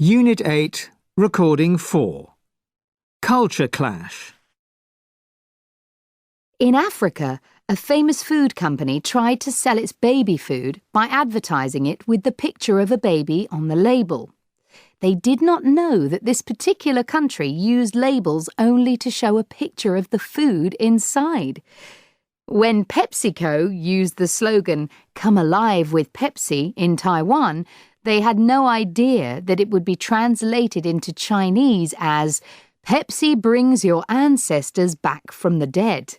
Unit 8, Recording 4. Culture Clash. In Africa, a famous food company tried to sell its baby food by advertising it with the picture of a baby on the label. They did not know that this particular country used labels only to show a picture of the food inside. When PepsiCo used the slogan, "Come alive with Pepsi," in Taiwan, they had no idea that it would be translated into Chinese as, "Pepsi brings your ancestors back from the dead."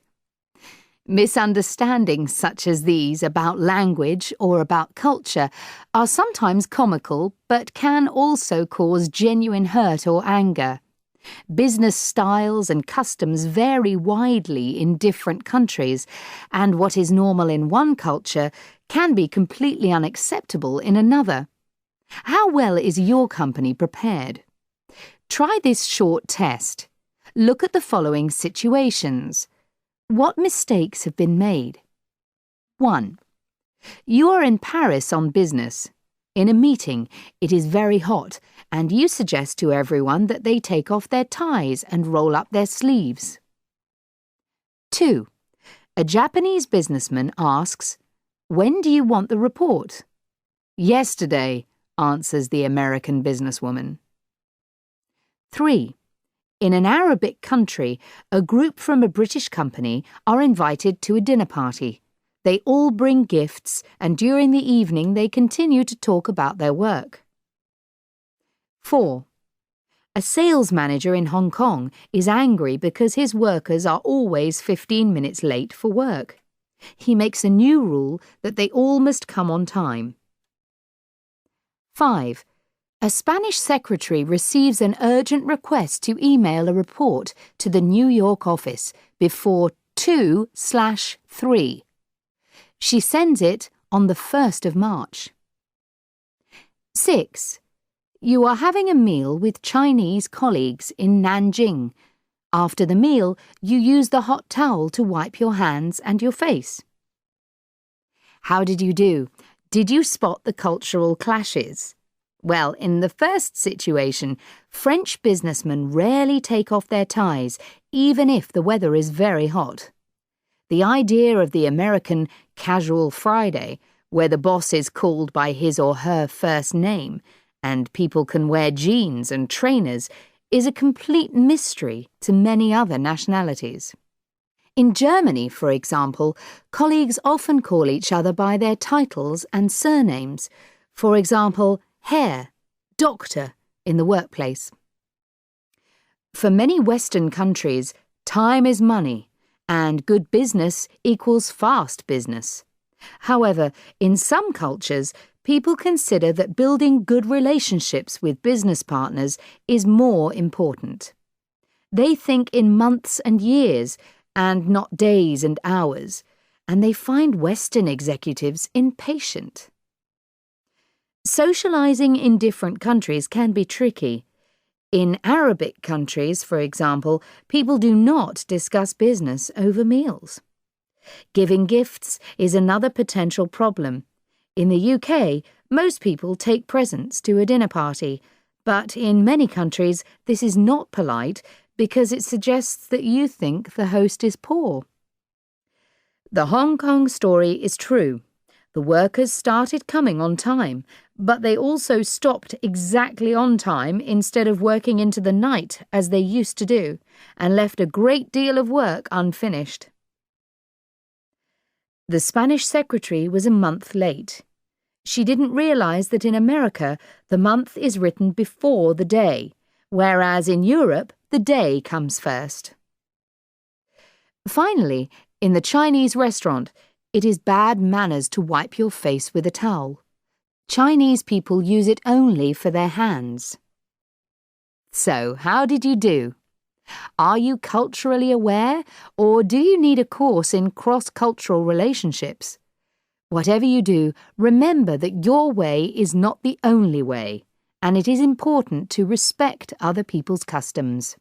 Misunderstandings such as these about language or about culture are sometimes comical but can also cause genuine hurt or anger. Business styles and customs vary widely in different countries, and what is normal in one culture can be completely unacceptable in another. How well is your company prepared? Try this short test. Look at the following situations. What mistakes have been made? 1. You are in Paris on business. In a meeting, it is very hot, and you suggest to everyone that they take off their ties and roll up their sleeves. 2. A Japanese businessman asks, "When do you want the report?" "Yesterday," answers the American businesswoman. 3. In an Arabic country, a group from a British company are invited to a dinner party. They all bring gifts, and during the evening they continue to talk about their work. 4. A sales manager in Hong Kong is angry because his workers are always 15 minutes late for work. He makes a new rule that they all must come on time. 5. A Spanish secretary receives an urgent request to email a report to the New York office before 2/3. She sends it on the 1st of March. 6. You are having a meal with Chinese colleagues in Nanjing. After the meal, you use the hot towel to wipe your hands and your face. How did you do? Did you spot the cultural clashes? Well, in the first situation, French businessmen rarely take off their ties, even if the weather is very hot. The idea of the American casual Friday, where the boss is called by his or her first name, and people can wear jeans and trainers, is a complete mystery to many other nationalities. In Germany, for example, colleagues often call each other by their titles and surnames. For example, Herr, Doctor, in the workplace. For many Western countries, time is money, and good business equals fast business. However, in some cultures, people consider that building good relationships with business partners is more important. They think in months and years, and not days and hours, and they find Western executives impatient. Socializing in different countries can be tricky. In Arabic countries, for example, people do not discuss business over meals. Giving gifts is another potential problem. In the UK, most people take presents to a dinner party, but in many countries this is not polite because it suggests that you think the host is poor. The Hong Kong story is true. The workers started coming on time, but they also stopped exactly on time instead of working into the night as they used to do, and left a great deal of work unfinished. The Spanish secretary was a month late. She didn't realize that in America the month is written before the day, whereas in Europe the day comes first. Finally, in the Chinese restaurant, it is bad manners to wipe your face with a towel. Chinese people use it only for their hands. So, how did you do? Are you culturally aware, or do you need a course in cross-cultural relationships? Whatever you do, remember that your way is not the only way, and it is important to respect other people's customs.